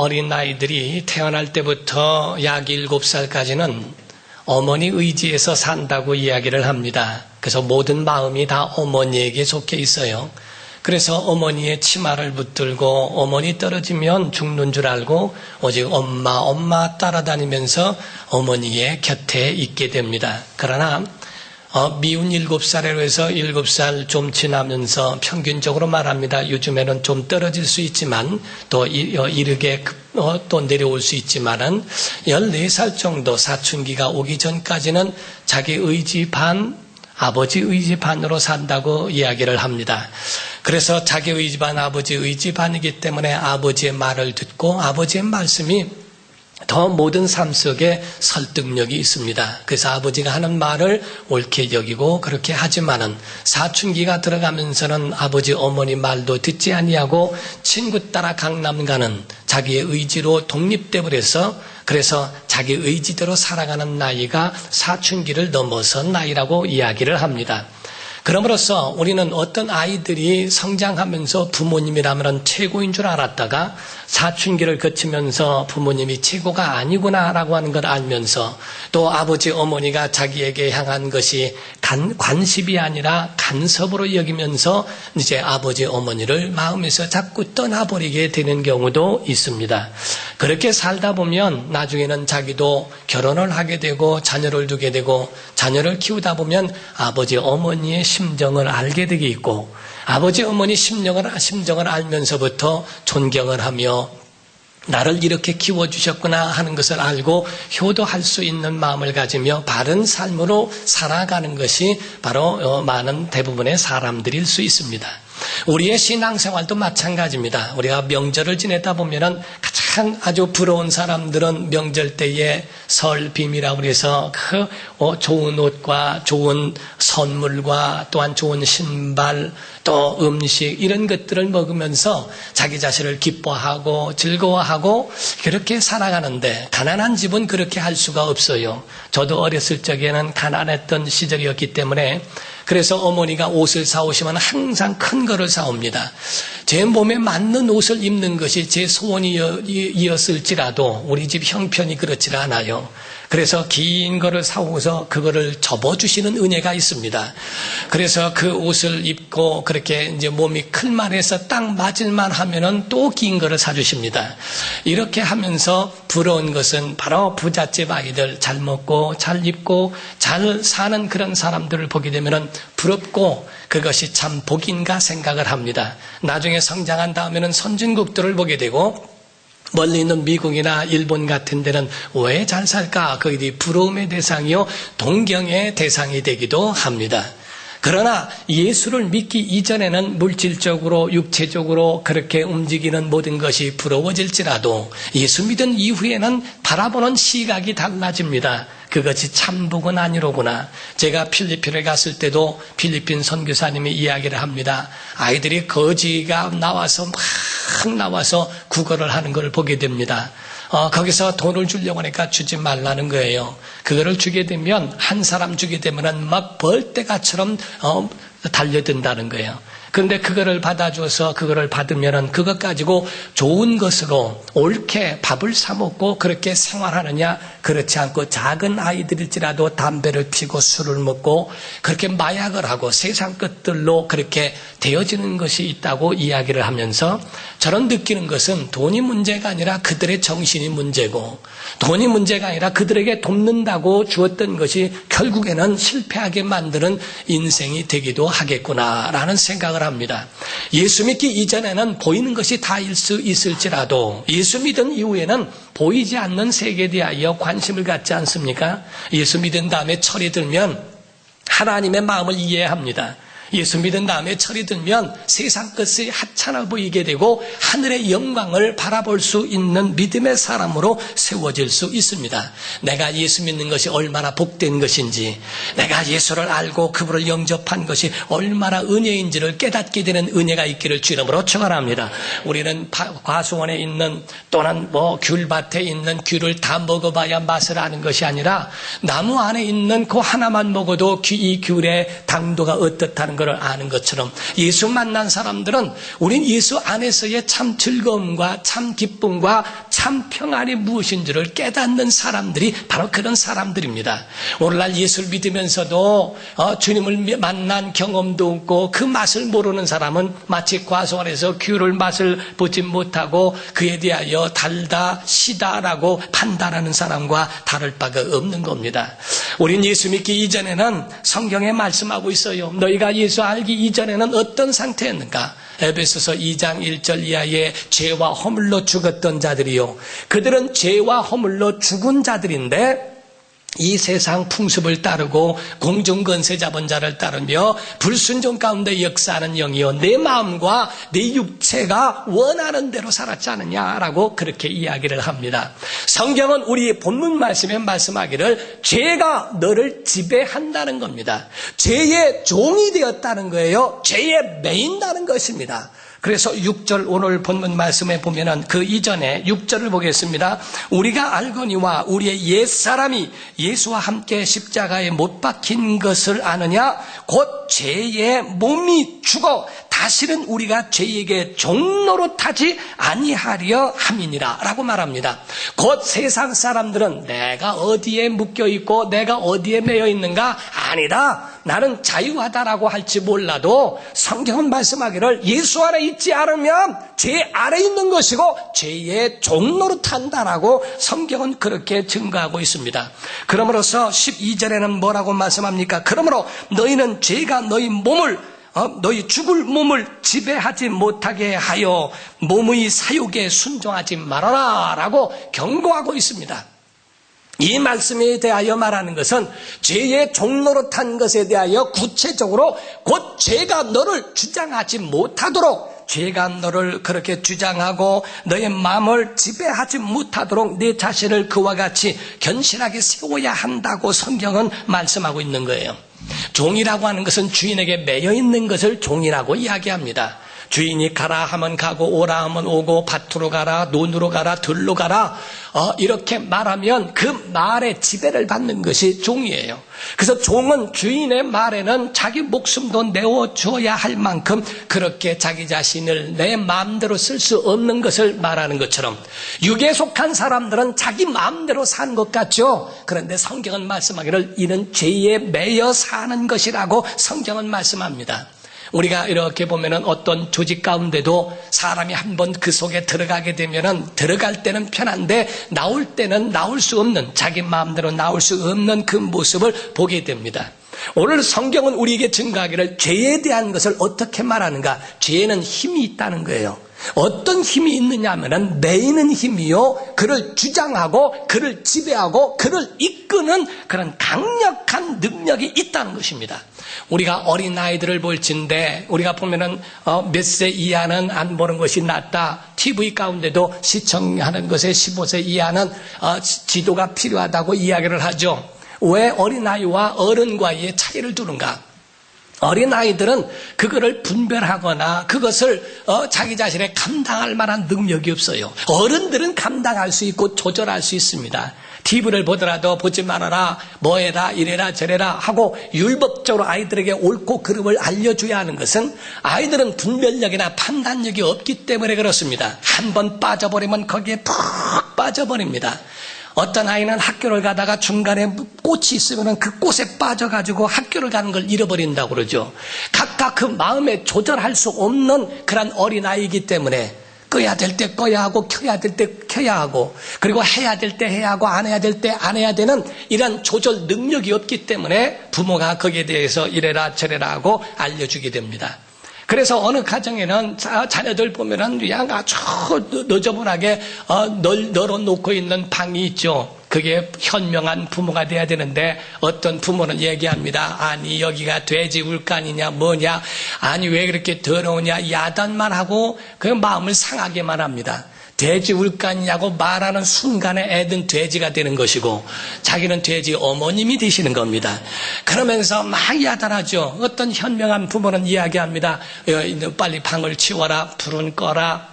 어린 아이들이 태어날 때부터 약 7살까지는 어머니 의지에서 산다고 이야기를 합니다. 그래서 모든 마음이 다 어머니에게 속해 있어요. 그래서 어머니의 치마를 붙들고 어머니 떨어지면 죽는 줄 알고 오직 엄마 따라다니면서 어머니의 곁에 있게 됩니다. 그러나 미운 7살이라고 해서 7살 좀 지나면서 평균적으로 말합니다. 요즘에는 좀 떨어질 수 있지만 또 이르게 또 내려올 수 있지만은 14살 정도 사춘기가 오기 전까지는 자기 의지 반, 아버지 의지 반으로 산다고 이야기를 합니다. 그래서 자기 의지 반, 아버지 의지 반이기 때문에 아버지의 말을 듣고 아버지의 말씀이 더 모든 삶 속에 설득력이 있습니다. 그래서 아버지가 하는 말을 옳게 여기고 그렇게 하지만은 사춘기가 들어가면서는 아버지 어머니 말도 듣지 아니하고 친구 따라 강남 가는 자기의 의지로 독립돼 버려서 그래서 자기 의지대로 살아가는 나이가 사춘기를 넘어선 나이라고 이야기를 합니다. 그럼으로써 우리는 어떤 아이들이 성장하면서 부모님이라면 최고인 줄 알았다가 사춘기를 거치면서 부모님이 최고가 아니구나라고 하는 걸 알면서 또 아버지 어머니가 자기에게 향한 것이 관습이 아니라 간섭으로 여기면서 이제 아버지 어머니를 마음에서 자꾸 떠나버리게 되는 경우도 있습니다. 그렇게 살다 보면 나중에는 자기도 결혼을 하게 되고 자녀를 두게 되고 자녀를 키우다 보면 아버지 어머니의 심정을 알게 되게 있고 아버지 어머니 심정을 알면서부터 존경을 하며 나를 이렇게 키워주셨구나 하는 것을 알고 효도할 수 있는 마음을 가지며 바른 삶으로 살아가는 것이 바로 많은 대부분의 사람들일 수 있습니다. 우리의 신앙생활도 마찬가지입니다. 우리가 명절을 지내다 보면은 가장 아주 부러운 사람들은 명절 때에 설 빔이라고 해서 그 좋은 옷과 좋은 선물과 또한 좋은 신발 또 음식 이런 것들을 먹으면서 자기 자신을 기뻐하고 즐거워하고 그렇게 살아가는데 가난한 집은 그렇게 할 수가 없어요. 저도 어렸을 적에는 가난했던 시절이었기 때문에 그래서 어머니가 옷을 사오시면 항상 큰 거를 사옵니다. 제 몸에 맞는 옷을 입는 것이 제 소원이었을지라도 우리 집 형편이 그렇지 않아요. 그래서 긴 거를 사오고서 그거를 접어주시는 은혜가 있습니다. 그래서 그 옷을 입고 그렇게 이제 몸이 클만해서 딱 맞을만 하면은 또 긴 거를 사주십니다. 이렇게 하면서 부러운 것은 바로 부잣집 아이들 잘 먹고 잘 입고 잘 사는 그런 사람들을 보게 되면은 부럽고 그것이 참 복인가 생각을 합니다. 나중에 성장한 다음에는 선진국들을 보게 되고 멀리 있는 미국이나 일본 같은 데는 왜 잘 살까? 그들이 부러움의 대상이요 동경의 대상이 되기도 합니다. 그러나 예수를 믿기 이전에는 물질적으로 육체적으로 그렇게 움직이는 모든 것이 부러워질지라도 예수 믿은 이후에는 바라보는 시각이 달라집니다. 그것이 참복은 아니로구나. 제가 필리핀에 갔을 때도 필리핀 선교사님이 이야기를 합니다. 아이들이 거지가 나와서 막 나와서 국어를 하는 걸 보게 됩니다. 거기서 돈을 주려고 하니까 주지 말라는 거예요. 그거를 주게 되면 한 사람 주게 되면은 막 벌떼가처럼 달려든다는 거예요. 그런데 그거를 받아줘서 그거를 받으면은 그것 가지고 좋은 것으로 옳게 밥을 사 먹고 그렇게 생활하느냐? 그렇지 않고 작은 아이들일지라도 담배를 피고 술을 먹고 그렇게 마약을 하고 세상 것들로 그렇게 되어지는 것이 있다고 이야기를 하면서 저는 느끼는 것은 돈이 문제가 아니라 그들의 정신이 문제고 돈이 문제가 아니라 그들에게 돕는다고 주었던 것이 결국에는 실패하게 만드는 인생이 되기도 하겠구나라는 생각을 합니다. 예수 믿기 이전에는 보이는 것이 다일 수 있을지라도 예수 믿은 이후에는 보이지 않는 세계에 대하여 관심을 갖지 않습니까? 예수 믿은 다음에 철이 들면 하나님의 마음을 이해합니다. 예수 믿은 다음에 철이 들면 세상 것이 하찮아 보이게 되고 하늘의 영광을 바라볼 수 있는 믿음의 사람으로 세워질 수 있습니다. 내가 예수 믿는 것이 얼마나 복된 것인지 내가 예수를 알고 그분을 영접한 것이 얼마나 은혜인지를 깨닫게 되는 은혜가 있기를 주 이름으로 축원합니다. 우리는 과수원에 있는 또는 귤밭에 있는 귤을 다 먹어봐야 맛을 아는 것이 아니라 나무 안에 있는 그 하나만 먹어도 이 귤의 당도가 어떻다는 것을 아는 것처럼 예수 만난 사람들은 우린 예수 안에서의 참 즐거움과 참 기쁨과 참 평안이 무엇인 줄을 깨닫는 사람들이 바로 그런 사람들입니다. 오늘날 예수를 믿으면서도 주님을 만난 경험도 없고 그 맛을 모르는 사람은 마치 과수원에서 귤을 맛을 보지 못하고 그에 대하여 달다 시다라고 판단하는 사람과 다를 바가 없는 겁니다. 우린 예수 믿기 이전에는 성경에 말씀하고 있어요. 너희가 예수 알기 이전에는 어떤 상태였는가? 에베소서 2장 1절 이하에 죄와 허물로 죽었던 자들이요, 그들은 죄와 허물로 죽은 자들인데 이 세상 풍습을 따르고 공중권세 잡은 자를 따르며 불순종 가운데 역사하는 영이요 내 마음과 내 육체가 원하는 대로 살았지 않느냐라고 그렇게 이야기를 합니다. 성경은 우리 본문 말씀에 말씀하기를 죄가 너를 지배한다는 겁니다. 죄의 종이 되었다는 거예요. 죄에 매인다는 것입니다. 그래서 6절 오늘 본문 말씀에 보면은 그 이전에 6절을 보겠습니다. 우리가 알거니와 우리의 옛사람이 예수와 함께 십자가에 못 박힌 것을 아느냐? 곧 죄의 몸이 죽어 다시는 우리가 죄에게 종노릇하지 아니하려 함이니라 라고 말합니다. 곧 세상 사람들은 내가 어디에 묶여있고 내가 어디에 매여 있는가? 아니다. 나는 자유하다라고 할지 몰라도 성경은 말씀하기를 예수 안에 있지 않으면 죄 아래 있는 것이고 죄의 종노릇한다라고 성경은 그렇게 증거하고 있습니다. 그러므로서 12절에는 뭐라고 말씀합니까? 그러므로 너희는 죄가 너희 몸을 너희 죽을 몸을 지배하지 못하게 하여 몸의 사욕에 순종하지 말아라 라고 경고하고 있습니다. 이 말씀에 대하여 말하는 것은 죄의 종노릇한 것에 대하여 구체적으로 곧 죄가 너를 주장하지 못하도록, 죄가 너를 그렇게 주장하고 너의 마음을 지배하지 못하도록 내 자신을 그와 같이 견실하게 세워야 한다고 성경은 말씀하고 있는 거예요. 종이라고 하는 것은 주인에게 매여 있는 것을 종이라고 이야기합니다. 주인이 가라 하면 가고 오라 하면 오고 밭으로 가라 논으로 가라 들로 가라 이렇게 말하면 그 말에 지배를 받는 것이 종이에요. 그래서 종은 주인의 말에는 자기 목숨도 내어줘야 할 만큼 그렇게 자기 자신을 내 마음대로 쓸 수 없는 것을 말하는 것처럼 육에 속한 사람들은 자기 마음대로 사는 것 같죠. 그런데 성경은 말씀하기를 이는 죄에 매여 사는 것이라고 성경은 말씀합니다. 우리가 이렇게 보면은 어떤 조직 가운데도 사람이 한번 그 속에 들어가게 되면은 들어갈 때는 편한데 나올 때는 나올 수 없는, 자기 마음대로 나올 수 없는 그 모습을 보게 됩니다. 오늘 성경은 우리에게 증거하기를 죄에 대한 것을 어떻게 말하는가? 죄에는 힘이 있다는 거예요. 어떤 힘이 있느냐 하면은 매이는 힘이요, 그를 주장하고 그를 지배하고 그를 이끄는 그런 강력한 능력이 있다는 것입니다. 우리가 어린아이들을 볼진데 우리가 보면은 몇 세 이하는 안 보는 것이 낫다. TV 가운데도 시청하는 것에 15세 이하는 지도가 필요하다고 이야기를 하죠. 왜 어린아이와 어른과의 차이를 두는가? 어린아이들은 그거를 분별하거나 그것을 자기 자신에 감당할 만한 능력이 없어요. 어른들은 감당할 수 있고 조절할 수 있습니다. TV를 보더라도 보지 말아라, 뭐해라, 이래라 저래라 하고 율법적으로 아이들에게 옳고 그름을 알려줘야 하는 것은 아이들은 분별력이나 판단력이 없기 때문에 그렇습니다. 한번 빠져버리면 거기에 푹 빠져버립니다. 어떤 아이는 학교를 가다가 중간에 꽃이 있으면 그 꽃에 빠져가지고 학교를 가는 걸 잃어버린다고 그러죠. 각각 그 마음에 조절할 수 없는 그런 어린아이이기 때문에 꺼야 될 때 꺼야 하고 켜야 될 때 켜야 하고 그리고 해야 될 때 해야 하고 안 해야 될 때 안 해야 되는 이런 조절 능력이 없기 때문에 부모가 거기에 대해서 이래라 저래라 하고 알려주게 됩니다. 그래서 어느 가정에는 자녀들 보면은 그냥 아주 너저분하게 널어놓고 있는 방이 있죠. 그게 현명한 부모가 돼야 되는데 어떤 부모는 얘기합니다. 아니 여기가 돼지 울간이냐 뭐냐, 아니 왜 그렇게 더러우냐, 야단만 하고 그 마음을 상하게만 합니다. 돼지 울간이냐고 말하는 순간에 애든 돼지가 되는 것이고 자기는 돼지 어머님이 되시는 겁니다. 그러면서 막 야단하죠. 어떤 현명한 부모는 이야기합니다. 빨리 방을 치워라, 불은 꺼라,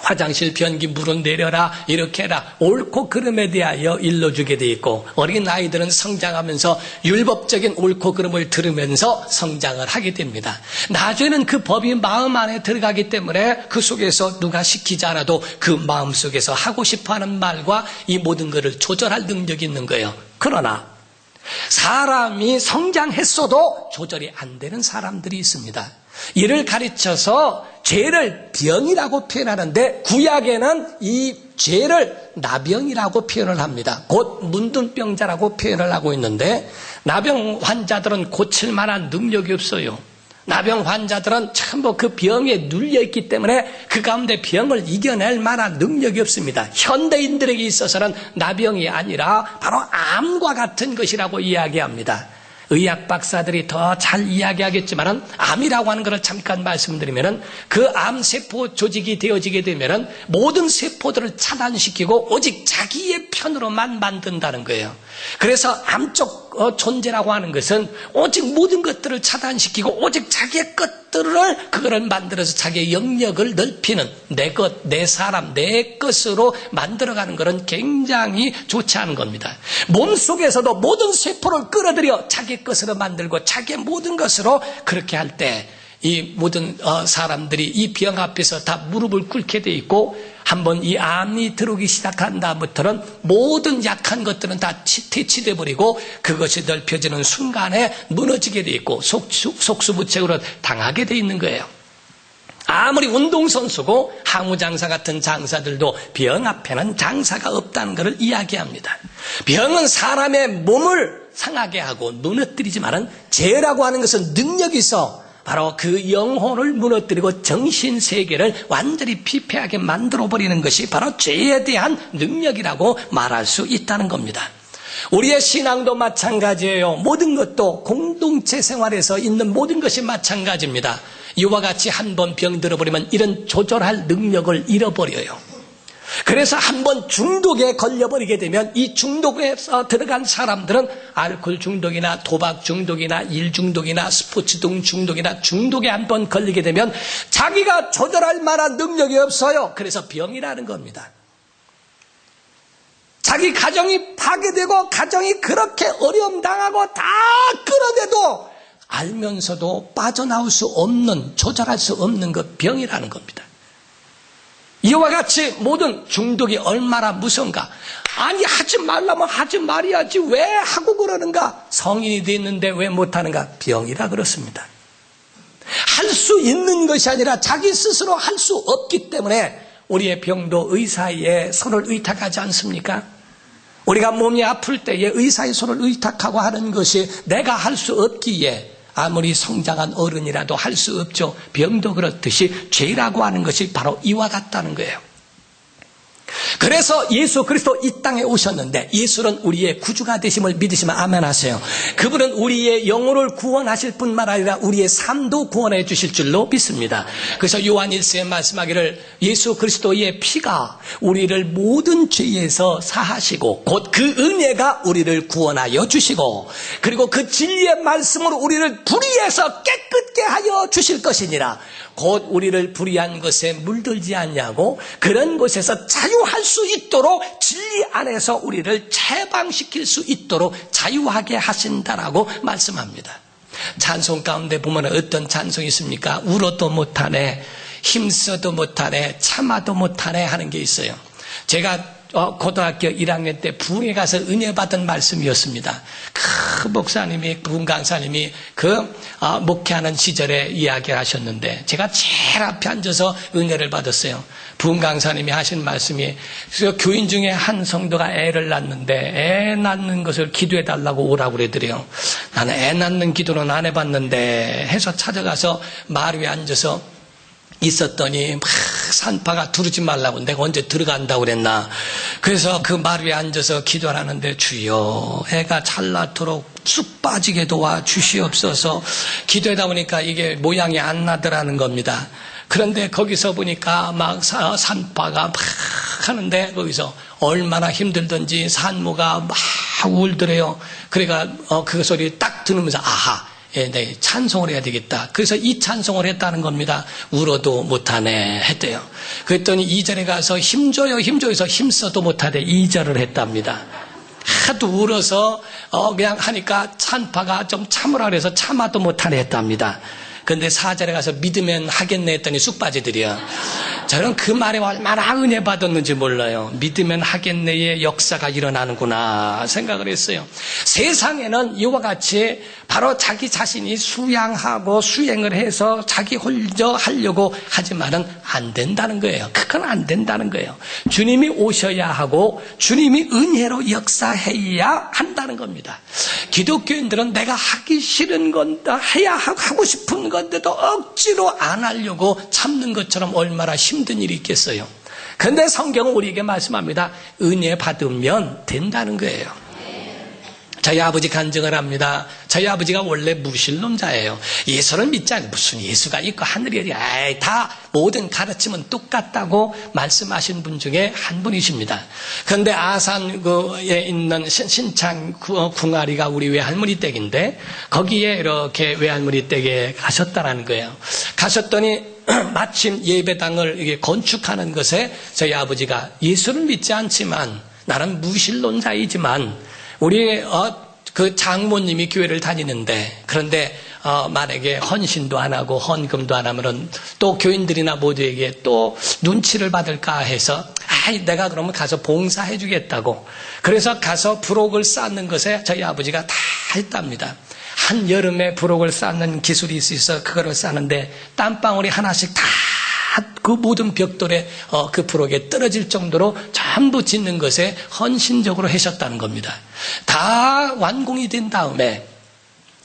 화장실 변기 물은 내려라, 이렇게 해라, 옳고 그름에 대하여 일러주게 돼 있고, 어린 아이들은 성장하면서 율법적인 옳고 그름을 들으면서 성장을 하게 됩니다. 나중에는 그 법이 마음 안에 들어가기 때문에 그 속에서 누가 시키지 않아도 그 마음 속에서 하고 싶어하는 말과 이 모든 것을 조절할 능력이 있는 거예요. 그러나 사람이 성장했어도 조절이 안 되는 사람들이 있습니다. 이를 가르쳐서 죄를 병이라고 표현하는데, 구약에는 이 죄를 나병이라고 표현을 합니다. 곧 문둥병자라고 표현을 하고 있는데, 나병 환자들은 고칠 만한 능력이 없어요. 나병 환자들은 전부 그 병에 눌려있기 때문에 그 가운데 병을 이겨낼 만한 능력이 없습니다. 현대인들에게 있어서는 나병이 아니라 바로 암과 같은 것이라고 이야기합니다. 의학 박사들이 더 잘 이야기하겠지만, 암이라고 하는 것을 잠깐 말씀드리면, 그 암세포 조직이 되어지게 되면 모든 세포들을 차단시키고 오직 자기의 편으로만 만든다는 거예요. 그래서 암적 존재라고 하는 것은 오직 모든 것들을 차단시키고 오직 자기의 것들을 그거를 만들어서 자기의 영역을 넓히는, 내 것, 내 사람, 내 것으로 만들어가는 것은 굉장히 좋지 않은 겁니다. 몸속에서도 모든 세포를 끌어들여 자기 것으로 만들고 자기의 모든 것으로 그렇게 할 때 이 모든 사람들이 이 병 앞에서 다 무릎을 꿇게 돼 있고, 한번 이 암이 들어오기 시작한 다음부터는 모든 약한 것들은 다 퇴치돼 버리고 그것이 넓혀지는 순간에 무너지게 돼 있고 속수무책으로 당하게 돼 있는 거예요. 아무리 운동선수고 항우장사 같은 장사들도 병 앞에는 장사가 없다는 것을 이야기합니다. 병은 사람의 몸을 상하게 하고 무너뜨리지만은, 죄라고 하는 것은 능력이 있어 바로 그 영혼을 무너뜨리고 정신세계를 완전히 피폐하게 만들어버리는 것이 바로 죄에 대한 능력이라고 말할 수 있다는 겁니다. 우리의 신앙도 마찬가지예요. 모든 것도 공동체 생활에서 있는 모든 것이 마찬가지입니다. 이와 같이 한번 병들어버리면 이런 조절할 능력을 잃어버려요. 그래서 한번 중독에 걸려버리게 되면 이 중독에서 들어간 사람들은 알코올 중독이나 도박 중독이나 일 중독이나 스포츠 등 중독이나 중독에 한번 걸리게 되면 자기가 조절할 만한 능력이 없어요. 그래서 병이라는 겁니다. 자기 가정이 파괴되고 가정이 그렇게 어려움 당하고 다 끌어내도 알면서도 빠져나올 수 없는, 조절할 수 없는 그 병이라는 겁니다. 이와 같이 모든 중독이 얼마나 무서운가. 아니, 하지 말라면 하지 말아야지 왜 하고 그러는가. 성인이 됐는데 왜 못하는가. 병이라 그렇습니다. 할 수 있는 것이 아니라 자기 스스로 할 수 없기 때문에 우리의 병도 의사의 손을 의탁하지 않습니까? 우리가 몸이 아플 때에 의사의 손을 의탁하고 하는 것이 내가 할 수 없기에 아무리 성장한 어른이라도 할 수 없죠. 병도 그렇듯이 죄라고 하는 것이 바로 이와 같다는 거예요. 그래서 예수 그리스도 이 땅에 오셨는데, 예수는 우리의 구주가 되심을 믿으시면 아멘 하세요. 그분은 우리의 영혼을 구원하실 뿐만 아니라 우리의 삶도 구원해 주실 줄로 믿습니다. 그래서 요한 1서에 말씀하기를, 예수 그리스도의 피가 우리를 모든 죄에서 사하시고 곧 그 은혜가 우리를 구원하여 주시고, 그리고 그 진리의 말씀으로 우리를 불의에서 깨끗게 하여 주실 것이니라. 곧 우리를 불의한 것에 물들지 않냐고, 그런 것에서 자유할 수 있도록 진리 안에서 우리를 해방시킬 수 있도록 자유하게 하신다라고 말씀합니다. 찬송 가운데 보면 어떤 찬송이 있습니까? 울어도 못하네, 힘써도 못하네, 참아도 못하네 하는 게 있어요. 제가 고등학교 1학년 때 부흥에 가서 은혜 받은 말씀이었습니다. 그 목사님이, 부흥 강사님이 목회하는 시절에 이야기를 하셨는데, 제가 제일 앞에 앉아서 은혜를 받았어요. 부흥 강사님이 하신 말씀이, 교인 중에 한 성도가 애를 낳는데 애 낳는 것을 기도해 달라고 오라고 그러더래요. 나는 애 낳는 기도는 안 해봤는데 해서 찾아가서 말 위에 앉아서 있었더니 막 산파가 두르지 말라고, 내가 언제 들어간다고 그랬나. 그래서 그 말 위에 앉아서 기도를 하는데, 주여 애가 잘 낳도록 쑥 빠지게 도와 주시옵소서. 기도하다 보니까 이게 모양이 안 나더라는 겁니다. 그런데 거기서 보니까 막 산파가 막 하는데, 거기서 얼마나 힘들던지 산모가 막 울더래요. 그러니까 그 소리 딱 들으면서, 아하, 네, 찬송을 해야 되겠다. 그래서 이 찬송을 했다는 겁니다. 울어도 못하네 했대요. 그랬더니 2절에 가서 힘줘요 힘줘서 힘써도 못하대 2절을 했답니다. 하도 울어서 그냥 하니까 찬파가 좀 참으라 그래서 참아도 못하네 했답니다. 근데 4절에 가서 믿으면 하겠네 했더니 쑥 빠지더래요. 저는 그 말에 얼마나 은혜 받았는지 몰라요. 믿으면 하겠네의 역사가 일어나는구나 생각을 했어요. 세상에는 이와 같이 바로 자기 자신이 수양하고 수행을 해서 자기 홀저 하려고 하지만은 안 된다는 거예요. 그건 안 된다는 거예요. 주님이 오셔야 하고 주님이 은혜로 역사해야 한다는 겁니다. 기독교인들은 내가 하기 싫은 건데 해야 하고 싶은 건데도 억지로 안 하려고 참는 것처럼 얼마나 힘든 일이 있겠어요. 그런데 성경은 우리에게 말씀합니다. 은혜 받으면 된다는 거예요. 저희 아버지 간증을 합니다. 저희 아버지가 원래 무신론자예요. 예수를 믿지 않아요. 무슨 예수가 있고 하늘이 어디, 다 모든 가르침은 똑같다고 말씀하신 분 중에 한 분이십니다. 그런데 아산에 있는 신창 궁아리가 우리 외할머니 댁인데 거기에 이렇게 외할머니 댁에 가셨다라는 거예요. 가셨더니 마침 예배당을 이게 건축하는 것에 저희 아버지가 예수를 믿지 않지만 나는 무신론자이지만 우리 그 장모님이 교회를 다니는데 그런데 만약에 헌신도 안 하고 헌금도 안 하면은 또 교인들이나 모두에게 또 눈치를 받을까 해서 내가 그러면 가서 봉사해 주겠다고 그래서 가서 부록을 쌓는 것에 저희 아버지가 다 했답니다. 한 여름에 부록을 쌓는 기술이 있어서 그거를 쌓는데 땀방울이 하나씩 다 그 모든 벽돌에 그 부록에 떨어질 정도로 전부 짓는 것에 헌신적으로 하셨다는 겁니다. 다 완공이 된 다음에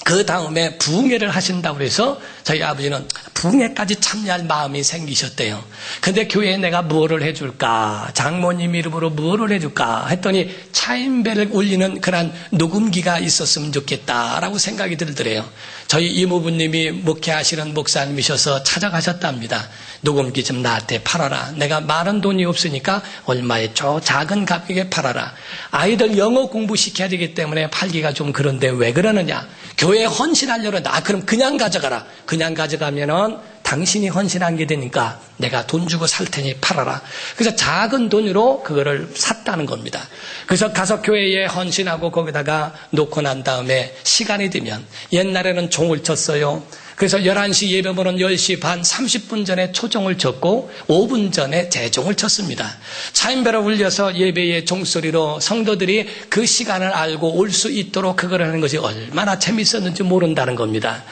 그 다음에 부흥회를 하신다고 해서 저희 아버지는 부흥회까지 참여할 마음이 생기셨대요. 근데 교회에 내가 무엇을 해줄까? 장모님 이름으로 무엇을 해줄까? 했더니 차인배를 울리는 그런 녹음기가 있었으면 좋겠다라고 생각이 들더래요. 저희 이모부님이 목회하시는 목사님이셔서 찾아가셨답니다. 녹음기 좀 나한테 팔아라. 내가 많은 돈이 없으니까 얼마에 작은 가격에 팔아라. 아이들 영어 공부시켜야 되기 때문에 팔기가 좀 그런데 왜 그러느냐? 교회에 헌신하려고 그럼 그냥 가져가라. 그냥 가져가면은 당신이 헌신한 게 되니까 내가 돈 주고 살 테니 팔아라. 그래서 작은 돈으로 그거를 샀다는 겁니다. 그래서 가서 교회에 헌신하고 거기다가 놓고 난 다음에 시간이 되면 옛날에는 종을 쳤어요. 그래서 11시 예배문은 10시 반 30분 전에 초종을 쳤고 5분 전에 재종을 쳤습니다. 차인배를 울려서 예배의 종소리로 성도들이 그 시간을 알고 올 수 있도록 그걸 하는 것이 얼마나 재밌었는지 모른다는 겁니다.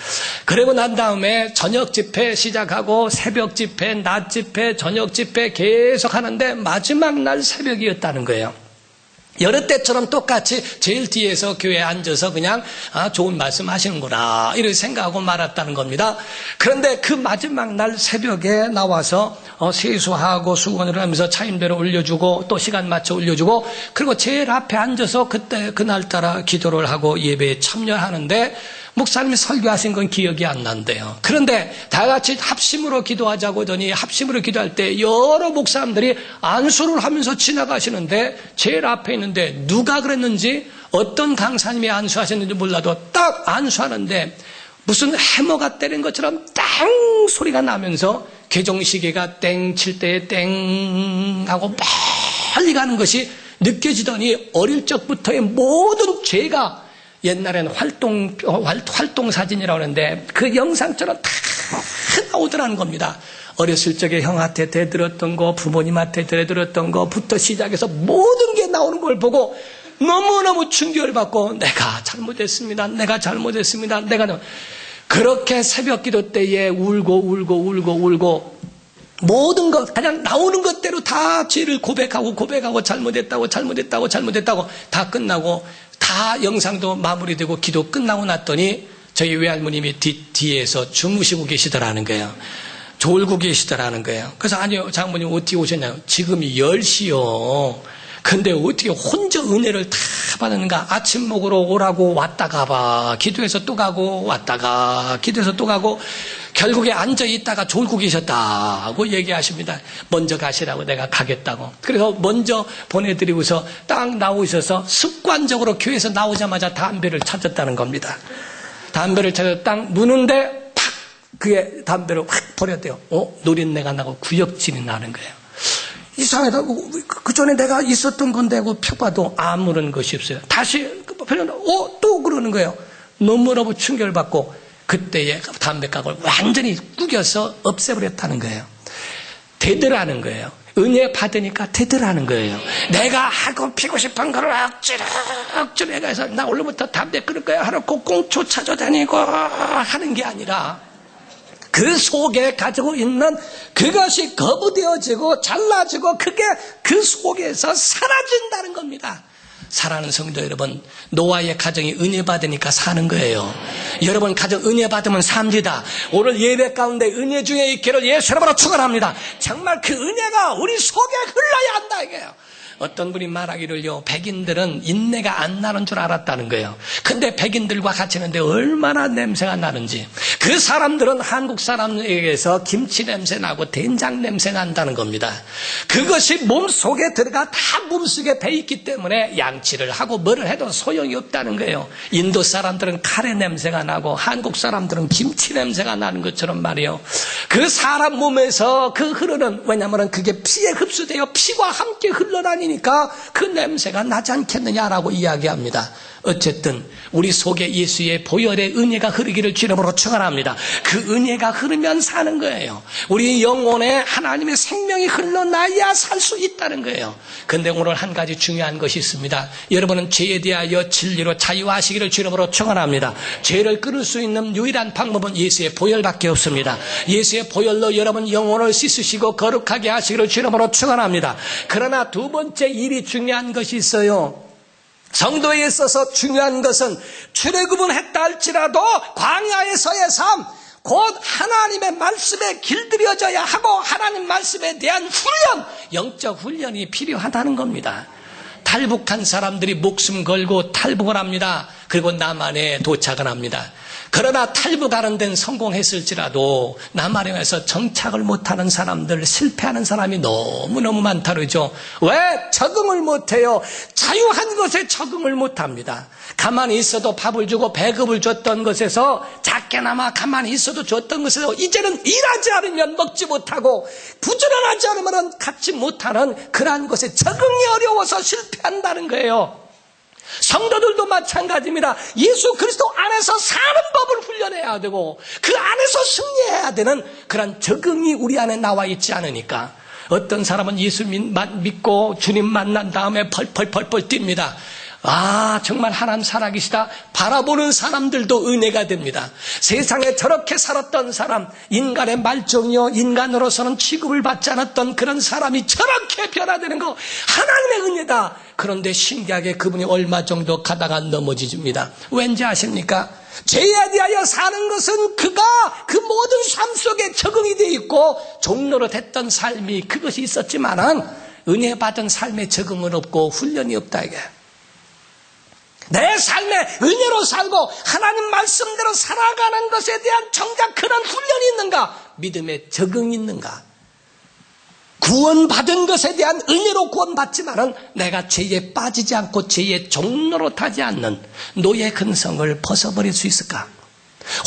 그러고 난 다음에 저녁 집회 시작하고 새벽 집회, 낮 집회, 저녁 집회 계속 하는데 마지막 날 새벽이었다는 거예요. 여러 때처럼 똑같이 제일 뒤에서 교회에 앉아서 그냥 좋은 말씀 하시는구나 이렇게 생각하고 말았다는 겁니다. 그런데 그 마지막 날 새벽에 나와서 세수하고 수건을 하면서 차임대로 올려주고 또 시간 맞춰 올려주고 그리고 제일 앞에 앉아서 그때 그날따라 기도를 하고 예배에 참여하는데 목사님이 설교하신 건 기억이 안 난대요. 그런데 다 같이 합심으로 기도하자고 하더니 합심으로 기도할 때 여러 목사님들이 안수를 하면서 지나가시는데 제일 앞에 있는데 누가 그랬는지 어떤 강사님이 안수하셨는지 몰라도 딱 안수하는데 무슨 해머가 때린 것처럼 땡 소리가 나면서 개종시계가 땡 칠 때에 땡 하고 멀리 가는 것이 느껴지더니 어릴 적부터의 모든 죄가 옛날에는 활동 사진이라고 하는데 그 영상처럼 다 나오더라는 겁니다. 어렸을 적에 형한테 대들었던 거, 부모님한테 대들었던 거부터 시작해서 모든 게 나오는 걸 보고 너무너무 충격을 받고 내가 잘못했습니다. 내가 그렇게 새벽 기도 때에 울고 모든 것 그냥 나오는 것대로 다 죄를 고백하고 잘못했다고 다 끝나고 다 영상도 마무리되고 기도 끝나고 났더니 저희 외할머님이 뒤에서 주무시고 계시더라는 거예요. 졸고 계시더라는 거예요. 그래서 아니요 장모님 어떻게 오셨냐고. 지금이 10시요. 근데 어떻게 혼자 은혜를 다 받았는가. 아침 먹으러 오라고 왔다가 봐. 기도해서 또 가고 왔다가 기도해서 또 가고 결국에 앉아있다가 졸고 계셨다고 얘기하십니다. 먼저 가시라고 내가 가겠다고. 그래서 먼저 보내드리고서 딱 나오셔서 습관적으로 교회에서 나오자마자 담배를 찾았다는 겁니다. 담배를 찾아 딱 무는데 팍 그게 담배를 확 버렸대요. 노린내가 나고 구역질이 나는 거예요. 이상하다. 그 전에 내가 있었던 건데 하고 펴봐도 아무런 것이 없어요. 다시 또 그러는 거예요. 너무너무 충격을 받고 그때의 담배각을 완전히 꾸겨서 없애버렸다는 거예요. 되더라는 거예요. 은혜 받으니까 되더라는 거예요. 내가 하고 피고 싶은 걸 억지로 해서 나 오늘부터 담배 끊을 거야 하러 꽁꽁 찾아다니고 하는 게 아니라 그 속에 가지고 있는 그것이 거부되어지고 잘라지고 그게 그 속에서 사라진다는 겁니다. 사랑하는 성도 여러분, 노아의 가정이 은혜 받으니까 사는 거예요. 여러분 가정 은혜 받으면 삽니다. 오늘 예배 가운데 은혜 중에 있기를 예수 이름으로 축원합니다. 정말 그 은혜가 우리 속에 흘러야 한다 이거예요. 어떤 분이 말하기를요, 백인들은 인내가 안 나는 줄 알았다는 거예요. 근데 백인들과 같이 있는데 얼마나 냄새가 나는지. 그 사람들은 한국 사람에게서 김치 냄새 나고 된장 냄새 난다는 겁니다. 그것이 몸속에 들어가 다 몸속에 배있기 때문에 양치를 하고 뭐를 해도 소용이 없다는 거예요. 인도 사람들은 카레 냄새가 나고 한국 사람들은 김치 냄새가 나는 것처럼 말이에요. 그 사람 몸에서 그 흐르는, 왜냐하면 그게 피에 흡수되어 피와 함께 흘러다니니까 그 냄새가 나지 않겠느냐라고 이야기합니다. 어쨌든 우리 속에 예수의 보혈의 은혜가 흐르기를 주님으로 축원합니다. 그 은혜가 흐르면 사는 거예요. 우리 영혼에 하나님의 생명이 흘러나야 살 수 있다는 거예요. 그런데 오늘 한 가지 중요한 것이 있습니다. 여러분은 죄에 대하여 진리로 자유하시기를 주님으로 축원합니다. 죄를 끊을 수 있는 유일한 방법은 예수의 보혈밖에 없습니다. 예수의 보혈로 여러분 영혼을 씻으시고 거룩하게 하시기를 주님으로 축원합니다. 그러나 두 번째 일이 중요한 것이 있어요. 성도에 있어서 중요한 것은 출애굽은 했다 할지라도 광야에서의 삶, 곧 하나님의 말씀에 길들여져야 하고 하나님 말씀에 대한 훈련, 영적 훈련이 필요하다는 겁니다. 탈북한 사람들이 목숨 걸고 탈북을 합니다. 그리고 남한에 도착을 합니다. 그러나 탈북하는 데는 성공했을지라도 남한에 와서 정착을 못하는 사람들, 실패하는 사람이 너무너무 많다 그러죠. 왜? 적응을 못해요. 자유한 것에 적응을 못합니다. 가만히 있어도 밥을 주고 배급을 줬던 것에서 작게나마 가만히 있어도 줬던 것에서 이제는 일하지 않으면 먹지 못하고 부지런하지 않으면 갖지 못하는 그러한 것에 적응이 어려워서 실패한다는 거예요. 성도들도 마찬가지입니다. 예수 그리스도 안에서 사는 법을 훈련해야 되고 그 안에서 승리해야 되는 그런 적응이 우리 안에 나와 있지 않으니까 어떤 사람은 예수 믿고 주님 만난 다음에 펄펄펄펄 뜁니다. 아, 정말 하나님 살아계시다 바라보는 사람들도 은혜가 됩니다. 세상에 저렇게 살았던 사람, 인간의 말종이요 인간으로서는 취급을 받지 않았던 그런 사람이 저렇게 변화되는 거 하나님의 은혜다. 그런데 신기하게 그분이 얼마 정도 가다가 넘어집니다. 왠지 아십니까? 죄에 대하여 사는 것은 그가 그 모든 삶 속에 적응이 되어 있고 종로로 됐던 삶이 그것이 있었지만은 은혜 받은 삶에 적응은 없고 훈련이 없다 이게. 내 삶에 은혜로 살고 하나님 말씀대로 살아가는 것에 대한 정작 그런 훈련이 있는가? 믿음에 적응이 있는가? 구원받은 것에 대한 은혜로 구원받지만은 내가 죄에 빠지지 않고 죄의 종로로 타지 않는 노예 근성을 벗어버릴 수 있을까?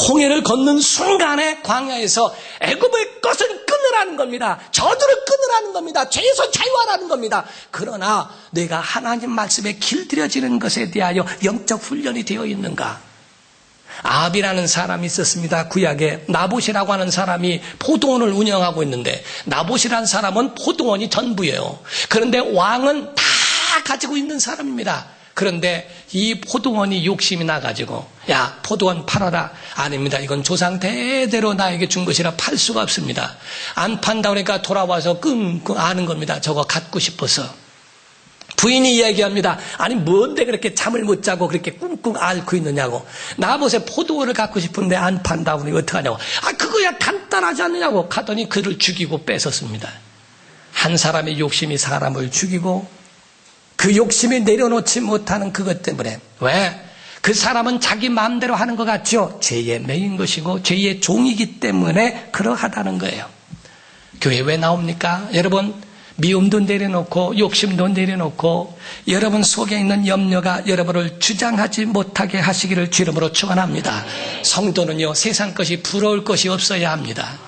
홍해를 걷는 순간에 광야에서 애굽의 것을 끊으라는 겁니다. 저주를 끊으라는 겁니다. 죄에서 자유하라는 겁니다. 그러나 내가 하나님 말씀에 길들여지는 것에 대하여 영적 훈련이 되어 있는가? 아합이라는 사람이 있었습니다. 구약에 나봇이라고 하는 사람이 포도원을 운영하고 있는데 나봇이라는 사람은 포도원이 전부예요. 그런데 왕은 다 가지고 있는 사람입니다. 그런데 이 포도원이 욕심이 나가지고 야 포도원 팔아라. 아닙니다. 이건 조상 대대로 나에게 준 것이라 팔 수가 없습니다. 안 판다 그러니까 돌아와서 끙끙 아는 겁니다. 저거 갖고 싶어서. 부인이 이야기합니다. 아니 뭔데 그렇게 잠을 못 자고 그렇게 꿍꿍 앓고 있느냐고. 나봇에 포도원을 갖고 싶은데 안 판다 그러니 어떡하냐고. 아 그거야 간단하지 않느냐고. 가더니 그를 죽이고 뺏었습니다. 한 사람의 욕심이 사람을 죽이고 그 욕심이 내려놓지 못하는 그것 때문에. 왜? 그 사람은 자기 마음대로 하는 것 같죠. 죄의 매인 것이고 죄의 종이기 때문에 그러하다는 거예요. 교회 왜 나옵니까? 여러분 미움도 내려놓고 욕심도 내려놓고 여러분 속에 있는 염려가 여러분을 주장하지 못하게 하시기를 주 이름으로 축원합니다. 성도는요, 세상 것이 부러울 것이 없어야 합니다.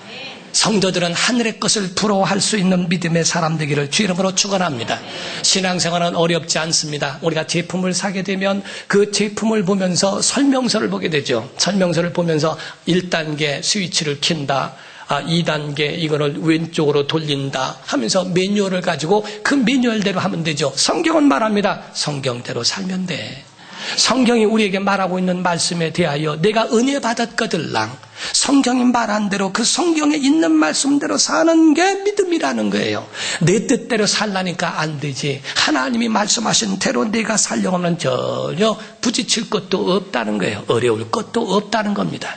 성도들은 하늘의 것을 부러워할 수 있는 믿음의 사람 되기를 주 이름으로 축원합니다. 신앙생활은 어렵지 않습니다. 우리가 제품을 사게 되면 그 제품을 보면서 설명서를 보게 되죠. 설명서를 보면서 1단계 스위치를 켠다, 2단계 이거를 왼쪽으로 돌린다 하면서 매뉴얼을 가지고 그 매뉴얼대로 하면 되죠. 성경은 말합니다. 성경대로 살면 돼. 성경이 우리에게 말하고 있는 말씀에 대하여 내가 은혜 받았거들랑 성경이 말한 대로 그 성경에 있는 말씀대로 사는 게 믿음이라는 거예요. 내 뜻대로 살라니까 안 되지. 하나님이 말씀하신 대로 내가 살려면 전혀 부딪힐 것도 없다는 거예요. 어려울 것도 없다는 겁니다.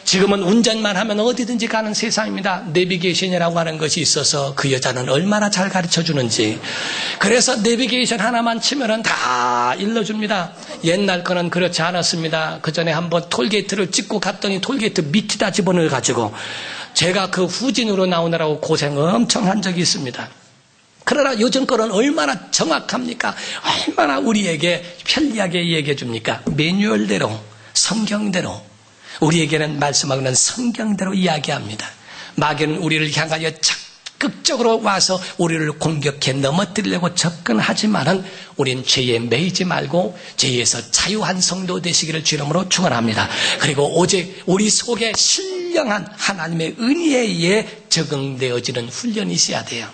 지금은 운전만 하면 어디든지 가는 세상입니다. 내비게이션이라고 하는 것이 있어서 그 여자는 얼마나 잘 가르쳐 주는지. 그래서 내비게이션 하나만 치면은 다 일러줍니다. 옛날 거는 그렇지 않았습니다. 그 전에 한번 톨게이트를 찍고 갔더니 톨게이트 밑에다 집어넣어가지고 제가 그 후진으로 나오느라고 고생 엄청 한 적이 있습니다. 그러나 요즘 거는 얼마나 정확합니까? 얼마나 우리에게 편리하게 얘기해 줍니까? 매뉴얼대로, 성경대로. 우리에게는 말씀하고는 성경대로 이야기합니다. 마귀는 우리를 향하여 적극적으로 와서 우리를 공격해 넘어뜨리려고 접근하지만은 우린 죄에 매이지 말고 죄에서 자유한 성도 되시기를 주 이름으로 축원합니다. 그리고 오직 우리 속에 신령한 하나님의 은혜에 의해 적응되어지는 훈련이 있어야 돼요.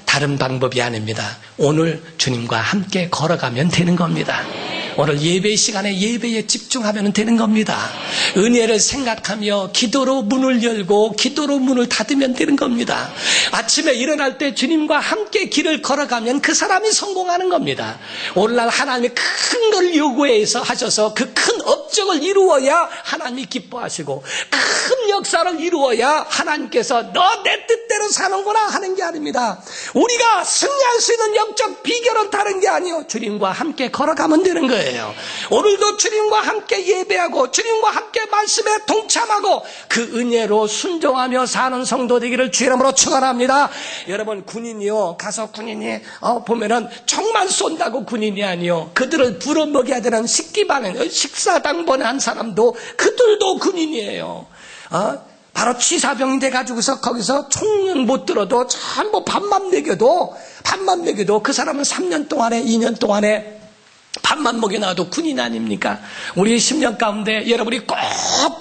다른 방법이 아닙니다. 오늘 주님과 함께 걸어가면 되는 겁니다. 오늘 예배 시간에 예배에 집중하면 되는 겁니다. 은혜를 생각하며 기도로 문을 열고 기도로 문을 닫으면 되는 겁니다. 아침에 일어날 때 주님과 함께 길을 걸어가면 그 사람이 성공하는 겁니다. 오늘날 하나님이 큰 걸 요구해서 하셔서 그 큰 업적을 이루어야 하나님이 기뻐하시고 큰 역사를 이루어야 하나님께서 너 내 뜻대로 사는구나 하는 게 아닙니다. 우리가 승리할 수 있는 영적 비결은 다른 게 아니요, 주님과 함께 걸어가면 되는 거예요. 오늘도 주님과 함께 예배하고 주님과 함께 말씀에 동참하고 그 은혜로 순종하며 사는 성도 되기를 주 이름으로 축원합니다. 여러분, 군인이요, 가서 군인이 보면은 총만 쏜다고 군인이 아니요, 그들을 부려먹여야 되는 식기반에 식사당번에 한 사람도 그들도 군인이에요. 바로 취사병이 돼가지고서 거기서 총은 못 들어도 전부 밥만 먹여도 그 사람은 3년 동안에 2년 동안에 밥만 먹여놔도 군인 아닙니까? 우리 10년 가운데 여러분이 꼭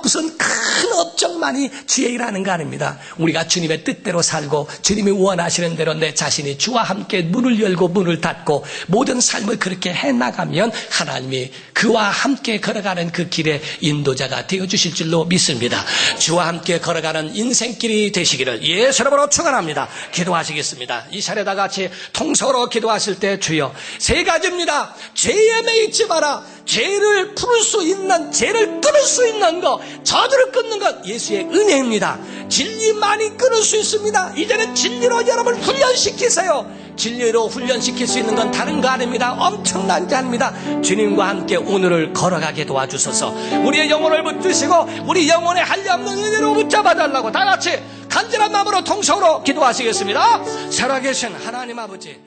무슨 큰 업적만이 주의 일하는 거 아닙니다. 우리가 주님의 뜻대로 살고 주님이 원하시는 대로 내 자신이 주와 함께 문을 열고 문을 닫고 모든 삶을 그렇게 해나가면 하나님이 그와 함께 걸어가는 그 길의 인도자가 되어주실 줄로 믿습니다. 주와 함께 걸어가는 인생길이 되시기를 예수 이름으로 축원합니다. 기도하시겠습니다. 이 차례 다 같이 통성으로 기도하실 때 주여, 세 가지입니다. 죄에 매이지 마라. 죄를 풀 수 있는, 죄를 끊을 수 있는 것, 저주를 끊는 것 예수의 은혜입니다. 진리만이 끊을 수 있습니다. 이제는 진리로 여러분을 훈련시키세요. 진리로 훈련시킬 수 있는 건 다른 거 아닙니다. 엄청난 게 아닙니다. 주님과 함께 오늘을 걸어가게 도와주소서. 우리의 영혼을 붙드시고 우리 영혼의 한량없는 은혜로 붙잡아달라고 다 같이 간절한 마음으로 통성으로 기도하시겠습니다. 살아계신 하나님 아버지,